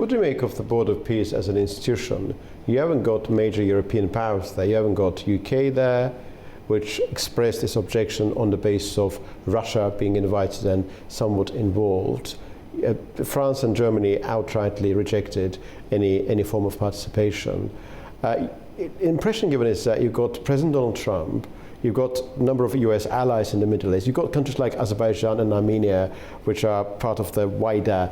what do you make of the Board of Peace as an institution? You haven't got major European powers there. You haven't got UK there, which expressed its objection on the basis of Russia being invited and somewhat involved. France and Germany outrightly rejected any form of participation. Impression given is that you've got President Donald Trump, you've got a number of US allies in the Middle East, you've got countries like Azerbaijan and Armenia, which are part of the wider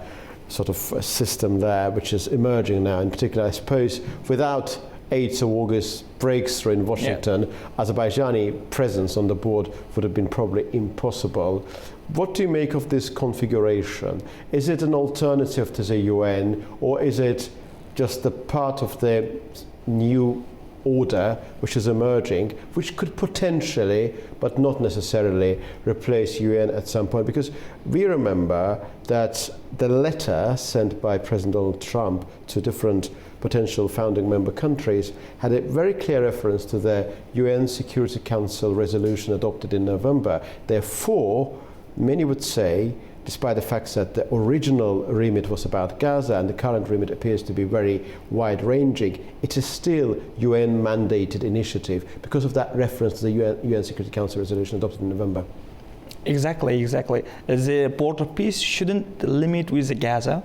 sort of system there, which is emerging now. In particular, I suppose, without 8th of August breakthrough in Washington, Azerbaijani presence on the board would have been probably impossible. What do you make of this configuration? Is it an alternative to the UN, or is it just a part of the new order which is emerging, which could potentially, but not necessarily, replace UN at some point? Because we remember that the letter sent by President Donald Trump to different potential founding member countries had a very clear reference to the UN Security Council resolution adopted in November. Therefore, many would say, despite the fact that the original remit was about Gaza and the current remit appears to be very wide-ranging, it is still UN-mandated initiative because of that reference to the UN Security Council resolution adopted in November. Exactly. The Board of Peace shouldn't limit with Gaza.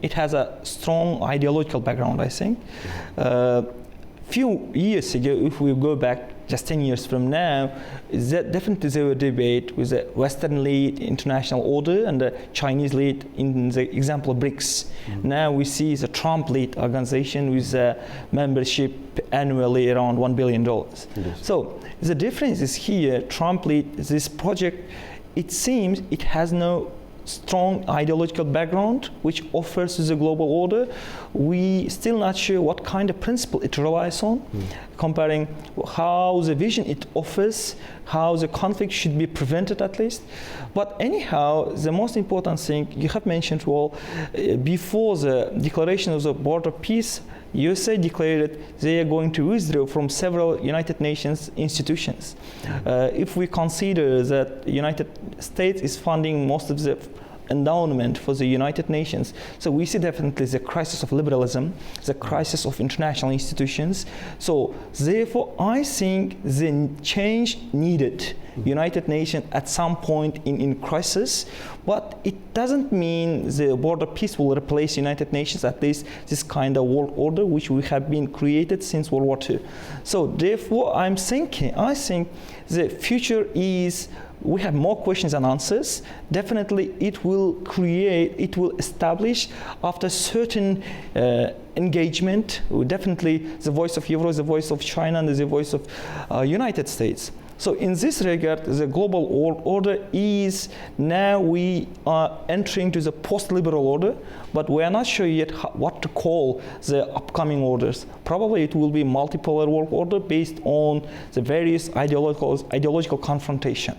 It has a strong ideological background, I think. Few years ago, if we go back just 10 years from now, definitely there was a debate with the Western lead international order and the Chinese lead in the example of BRICS. Now we see the Trump lead organization with membership annually around $1 billion. So the difference is here, Trump lead this project, it seems it has no strong ideological background which offers the global order. We still not sure what kind of principle it relies on, comparing how the vision it offers, how the conflict should be prevented at least. But anyhow, the most important thing you have mentioned, well, before the declaration of the Board of Peace, USA declared they are going to withdraw from several United Nations institutions. If we consider that United States is funding most of the endowment for the United Nations, so we see definitely the crisis of liberalism, the crisis of international institutions. So therefore, I think the change needed. United Nations at some point in crisis, but it doesn't mean the Board of Peace will replace United Nations, at least this kind of world order which we have been created since World War II. So therefore, I think the future is, we have more questions than answers. Definitely it will establish after certain engagement, definitely the voice of Europe, the voice of China, and the voice of United States. So in this regard, the global world order is, now we are entering to the post-liberal order, but we are not sure yet what to call the upcoming orders. Probably it will be multipolar world order based on the various ideological confrontation.